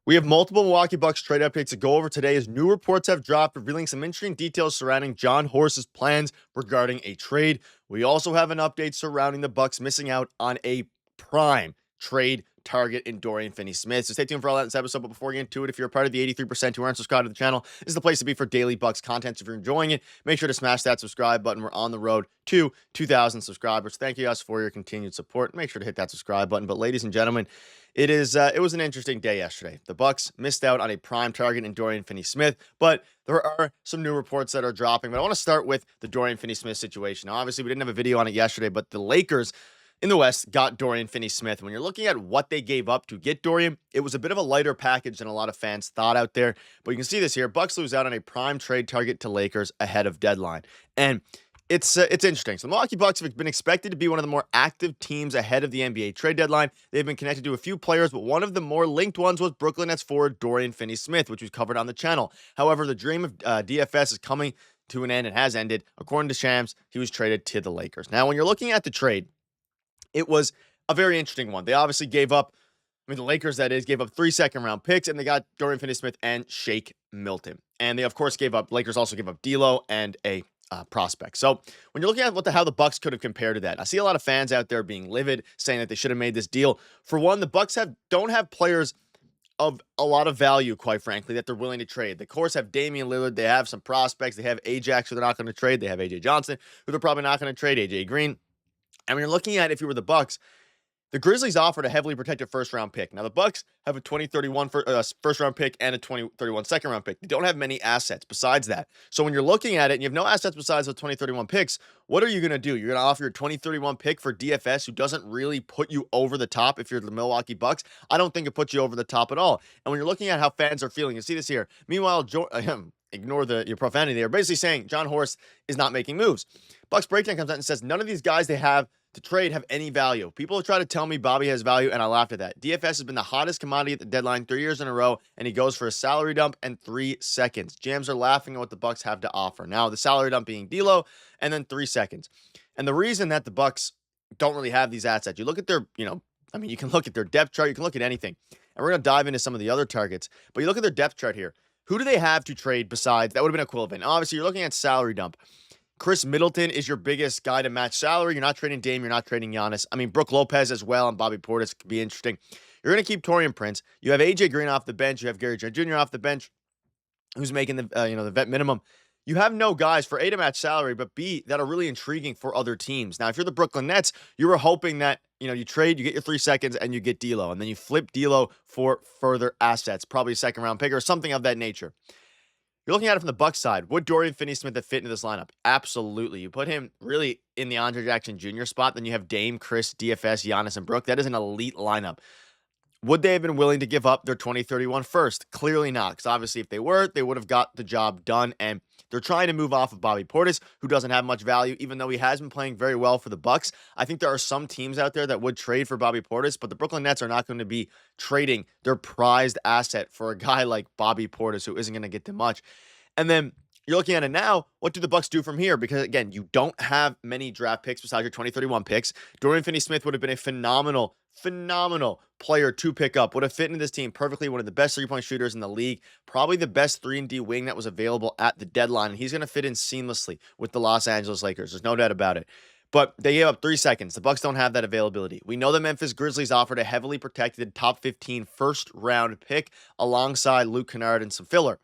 We have multiple Milwaukee Bucks trade updates to go over today as new reports have dropped, revealing some interesting details surrounding John Horse's plans regarding a trade. We also have an update surrounding the Bucks missing out on a prime trade target in Dorian Finney-Smith. So stay tuned for all that in this episode. But before we get into it, if you're a part of the 83% who aren't subscribed to the channel, this is the place to be for daily Bucks content. So if you're enjoying it, make sure to smash that subscribe button. We're on the road to 2,000 subscribers. Thank you guys for your continued support. Make sure to hit that subscribe button. But ladies and gentlemen, it was an interesting day yesterday. The Bucks missed out on a prime target in Dorian Finney-Smith, but there are some new reports that are dropping. But I want to start with the Dorian Finney-Smith situation. Now, obviously, we didn't have a video on it yesterday, but the Lakers in the West got Dorian Finney-Smith. When you're looking at what they gave up to get Dorian, it was a bit of a lighter package than a lot of fans thought out there. But you can see this here. Bucks lose out on a prime trade target to Lakers ahead of deadline. And it's interesting. So the Milwaukee Bucks have been expected to be one of the more active teams ahead of the NBA trade deadline. They've been connected to a few players, but one of the more linked ones was Brooklyn Nets forward Dorian Finney-Smith, which was covered on the channel. However, the dream of DFS is coming to an end and has ended. According to Shams, he was traded to the Lakers. Now, when you're looking at the trade, it was a very interesting one. They obviously gave up, the Lakers, that is, gave up 3 second-round picks, and they got Dorian Finney-Smith and Shake Milton. And they, of course, Lakers also gave up D'Lo and a prospect. So when you're looking at how the Bucks could have compared to that, I see a lot of fans out there being livid, saying that they should have made this deal. For one, the Bucks don't have players of a lot of value, quite frankly, that they're willing to trade. They, of course, have Damian Lillard. They have some prospects. They have Ajax, who they're not going to trade. They have AJ Johnson, who they're probably not going to trade, AJ Green. And when you're looking at, if you were the Bucks, the Grizzlies offered a heavily protected first-round pick. Now, the Bucks have a 2031 first-round pick and a 2031 second-round pick. They don't have many assets besides that. So when you're looking at it and you have no assets besides the 2031 picks, what are you going to do? You're going to offer your 2031 pick for DFS, who doesn't really put you over the top if you're the Milwaukee Bucks? I don't think it puts you over the top at all. And when you're looking at how fans are feeling, you see this here. Meanwhile, ignore your profanity. They're basically saying John Horst is not making moves. Bucks Breakdown comes out and says none of these guys they have to trade have any value. People try to tell me Bobby has value, and I laughed at that. DFS has been the hottest commodity at the deadline 3 years in a row, and he goes for a salary dump in 3 seconds. Jams are laughing at what the Bucks have to offer. Now, the salary dump being D'Lo, and then 3 seconds. And the reason that the Bucks don't really have these assets, you look at their, you can look at their depth chart, you can look at anything. And we're going to dive into some of the other targets, but you look at their depth chart here. Who do they have to trade besides? That would have been equivalent. Obviously, you're looking at salary dump. Chris Middleton is your biggest guy to match salary. You're not trading Dame. You're not trading Giannis. Brook Lopez as well and Bobby Portis could be interesting. You're going to keep Taurean Prince. You have AJ Green off the bench. You have Gary Trent Jr. off the bench, who's making the vet minimum. You have no guys for A, to match salary, but B, that are really intriguing for other teams. Now, if you're the Brooklyn Nets, you were hoping that, you trade, you get your 3 seconds, and you get D'Lo, and then you flip D'Lo for further assets, probably a second-round pick or something of that nature. You're looking at it from the Bucks side. Would Dorian Finney-Smith have fit into this lineup? Absolutely. You put him really in the Andre Jackson Jr. spot, then you have Dame, Chris, DFS, Giannis, and Brook. That is an elite lineup. Would they have been willing to give up their 2031 first? Clearly not, because obviously if they were, they would have got the job done, and they're trying to move off of Bobby Portis, who doesn't have much value, even though he has been playing very well for the Bucks. I think there are some teams out there that would trade for Bobby Portis, but the Brooklyn Nets are not going to be trading their prized asset for a guy like Bobby Portis, who isn't going to get them much. And then you're looking at it now, what do the Bucks do from here? Because, again, you don't have many draft picks besides your 2031 picks. Dorian Finney-Smith would have been a phenomenal player to pick up. Would have fit into this team perfectly. One of the best three-point shooters in the league. Probably the best 3-and-D wing that was available at the deadline. And he's going to fit in seamlessly with the Los Angeles Lakers. There's no doubt about it. But they gave up 3 seconds. The Bucks don't have that availability. We know the Memphis Grizzlies offered a heavily protected top 15 first-round pick alongside Luke Kennard and some filler.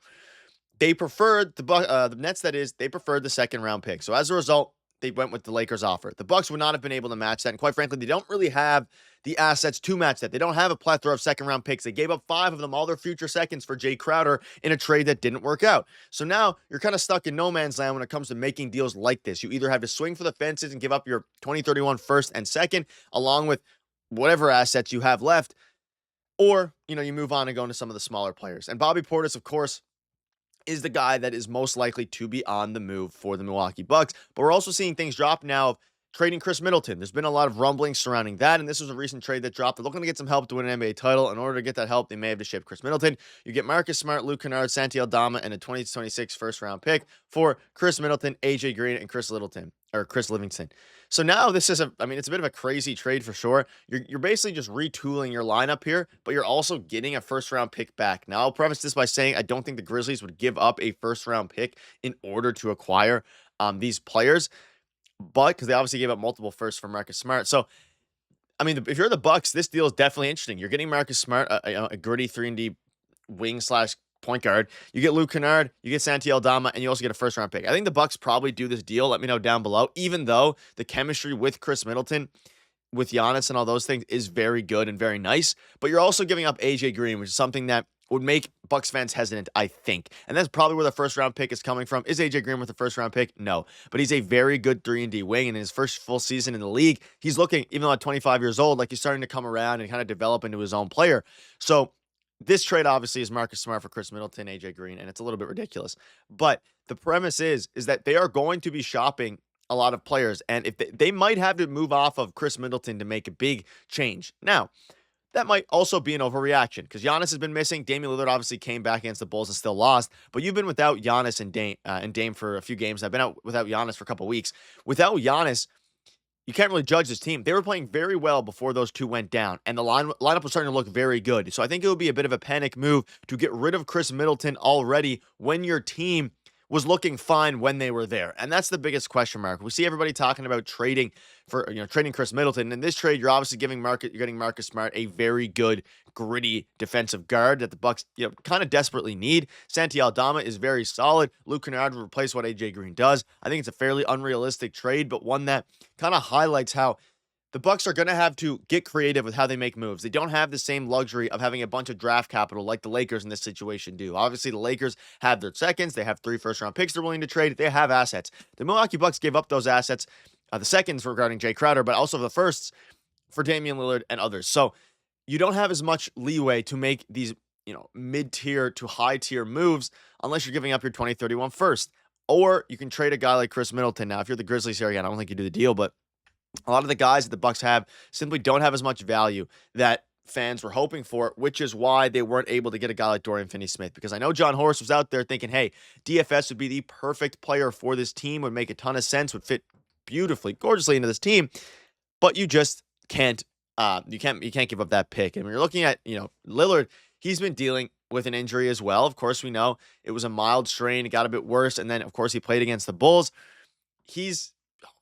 They preferred the Nets, that is, they preferred the second-round pick. So as a result, they went with the Lakers offer. The Bucks would not have been able to match that. And quite frankly, they don't really have the assets to match that. They don't have a plethora of second-round picks. They gave up 5 of them, all their future seconds, for Jay Crowder in a trade that didn't work out. So now you're kind of stuck in no man's land when it comes to making deals like this. You either have to swing for the fences and give up your 2031 first and second, along with whatever assets you have left, or, you move on and go into some of the smaller players. And Bobby Portis, of course, is the guy that is most likely to be on the move for the Milwaukee Bucks. But we're also seeing things drop now of trading Chris Middleton. There's been a lot of rumblings surrounding that, and this was a recent trade that dropped. They're looking to get some help to win an NBA title. In order to get that help, they may have to ship Chris Middleton. You get Marcus Smart, Luke Kennard, Santi Aldama, and a 2026 first-round pick for Chris Middleton, AJ Green, and Chris Livingston. So now this is I mean, it's a bit of a crazy trade for sure. You're basically just retooling your lineup here, but you're also getting a first round pick back. Now, I'll preface this by saying I don't think the Grizzlies would give up a first round pick in order to acquire these players, but because they obviously gave up multiple firsts for Marcus Smart. So, I mean, if you're the Bucks, this deal is definitely interesting. You're getting Marcus Smart, a gritty 3-and-D wing slash point guard. You get Luke Kennard, you get Santi Aldama, and you also get a first round pick. I think the Bucks probably do this deal. Let me know down below. Even though the chemistry with Chris Middleton, with Giannis and all those things is very good and very nice, but you're also giving up AJ Green, which is something that would make Bucks fans hesitant, I think. And that's probably where the first round pick is coming from. Is AJ Green with the first round pick? No. But he's a very good 3-and-D wing. And in his first full season in the league, he's looking, even though at 25 years old, like he's starting to come around and kind of develop into his own player. So this trade obviously is Marcus Smart for Chris Middleton, AJ Green, and it's a little bit ridiculous. But the premise is that they are going to be shopping a lot of players, and if they might have to move off of Chris Middleton to make a big change. Now, that might also be an overreaction because Giannis has been missing. Damian Lillard obviously came back against the Bulls and still lost, but you've been without Giannis and Dame for a few games. I've been out without Giannis for a couple weeks. Without Giannis, you can't really judge this team. They were playing very well before those two went down, and the lineup was starting to look very good. So I think it would be a bit of a panic move to get rid of Chris Middleton already when your team was looking fine when they were there. And that's the biggest question mark. We see everybody talking about trading Chris Middleton. In this trade, you're obviously you're getting Marcus Smart, a very good, gritty defensive guard that the Bucks, kind of desperately need. Santi Aldama is very solid. Luke Kennard will replace what AJ Green does. I think it's a fairly unrealistic trade, but one that kind of highlights how the Bucks are going to have to get creative with how they make moves. They don't have the same luxury of having a bunch of draft capital like the Lakers in this situation do. Obviously, the Lakers have their seconds. They have 3 first-round picks they're willing to trade. They have assets. The Milwaukee Bucks gave up those assets, the seconds regarding Jay Crowder, but also the firsts for Damian Lillard and others. So you don't have as much leeway to make these, mid-tier to high-tier moves unless you're giving up your 2031 first. Or you can trade a guy like Chris Middleton. Now, if you're the Grizzlies here, again, I don't think you do the deal, but a lot of the guys that the Bucks have simply don't have as much value that fans were hoping for, which is why they weren't able to get a guy like Dorian Finney-Smith. Because I know John Horst was out there thinking, hey, DFS would be the perfect player for this team, would make a ton of sense, would fit beautifully, gorgeously into this team. But you just can't, you can't give up that pick. And when you're looking at, Lillard, he's been dealing with an injury as well. Of course, we know it was a mild strain. It got a bit worse. And then, of course, he played against the Bulls. He's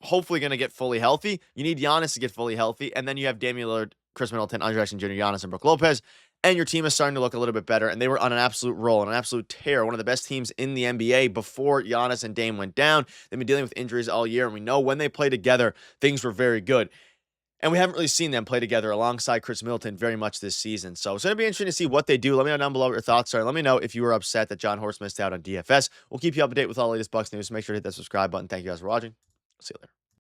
hopefully going to get fully healthy. You need Giannis to get fully healthy. And then you have Damian Lillard, Chris Middleton, Andre Jackson Jr., Giannis, and Brook Lopez. And your team is starting to look a little bit better. And they were on an absolute roll, an absolute tear. One of the best teams in the NBA before Giannis and Dame went down. They've been dealing with injuries all year. And we know when they play together, things were very good. And we haven't really seen them play together alongside Chris Middleton very much this season. So it's going to be interesting to see what they do. Let me know down below what your thoughts are. Let me know if you were upset that John Horst missed out on DFS. We'll keep you up to date with all the latest Bucks news. So make sure to hit that subscribe button. Thank you guys for watching. See you later.